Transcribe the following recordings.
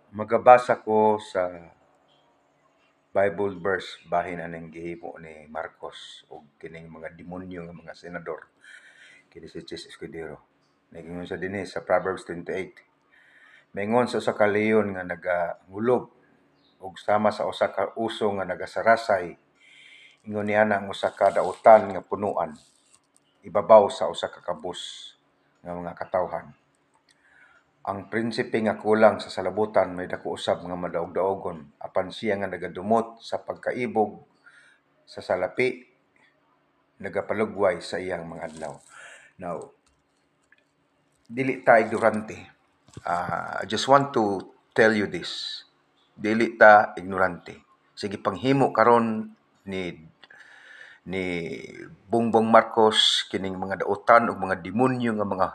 Magabasa ko sa Bible verse bahin anang gihimo ni Marcos o kining mga demonyo nga mga senador kini si Chis Escudero. Nagingon sa dinhi sa Proverbs 28. Maingon sa usa ka leon nga nagahulob ug sama sa usa ka uso nga nagasarasay. Ingon niya ang usa ka dautan nga punuan ibabaw sa usa ka kabus nga mga katawhan. Ang prinsipe nga kulang sa salabutan may dako usab nga madaog-daogon apan siya nga nagadumot sa pagkaibog sa salapi nagapalugway sa iyang mga adlaw. Now, dili ta ignorante. I just want to tell you this. Dili ta ignorante. Sige panghimo karon ni Bongbong Marcos kining mga dautan ug mga demonyo nga mga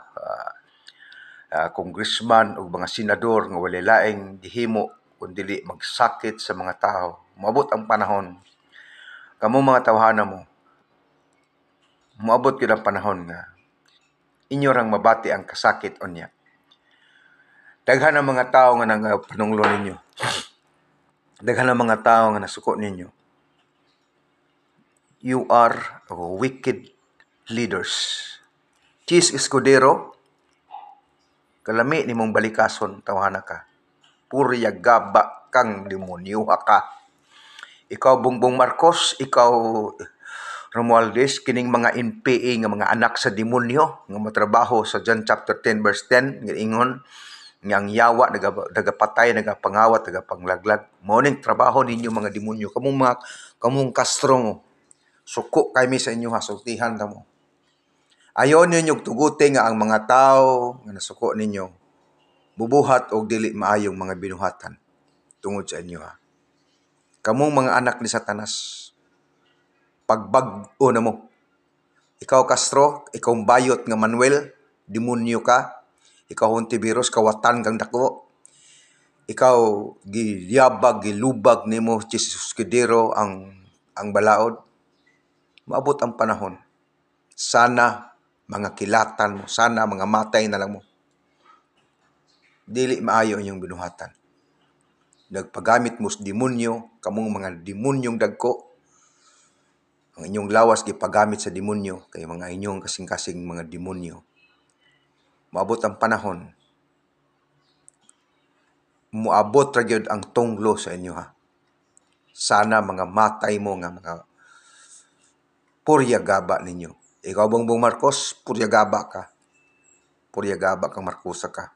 congressman ug mga senador nga walay laing gihimo kundi magsakit sa mga tao. Moabot ang panahon kamo mga tawhana mo. Moabot gyud ang panahon nga inyo rang mabati ang kasakit unya. Daghan ang mga tao nga nagapanunglo ninyo. Daghan ang mga tao nga nasuko ninyo. You are wicked leaders. Chis Escudero, kalami nimong balikason tawhana ka. Purya gaba kang demonyo ka. Ikaw Bongbong Marcos, ikaw Romualdez, kining mga NPA nga mga anak sa demonyo nga matrabaho sa John chapter 10 verse 10 nga ingon nga ang yawa nagapatay, nagapangawat, nagapanglaglag. Mao ning trabaho ninyo mga demonyo. Kamong Castro suko kami sa inyo ha, sultihan ta mo. Ayon ninyo tuguti nga ang mga tao nga nasuko ninyo bubuhat og dili maayong mga binuhatan tungod sa inyo ha. Kamong mga anak ni Satanas, pagbag-o na mo. Ikaw Castro, ikaw bayot nga Manuel, demonyo ka. Ikaw Hontiveros, kawatan kang dako. Ikaw giyabag, gilubag nimo Chis Escudero ang balaod. Maabot ang panahon. Sana mga kilatan mo, sana mga matay na lang mo. Dili maayo inyong binuhatan. Nagpagamit mo sa demonyo, kamong mga demonyong dagko. Ang inyong lawas gipagamit sa demonyo, kay mga inyong kasing-kasing mga demonyo. Maabot ang panahon. Muabot ra gyud ang tunglo sa inyo ha. Sana mga matay mo nga mga purya gaba ninyo. Ikaw Bongbong Marcos, purya gaba ka. Purya gaba kang Marcosa ka.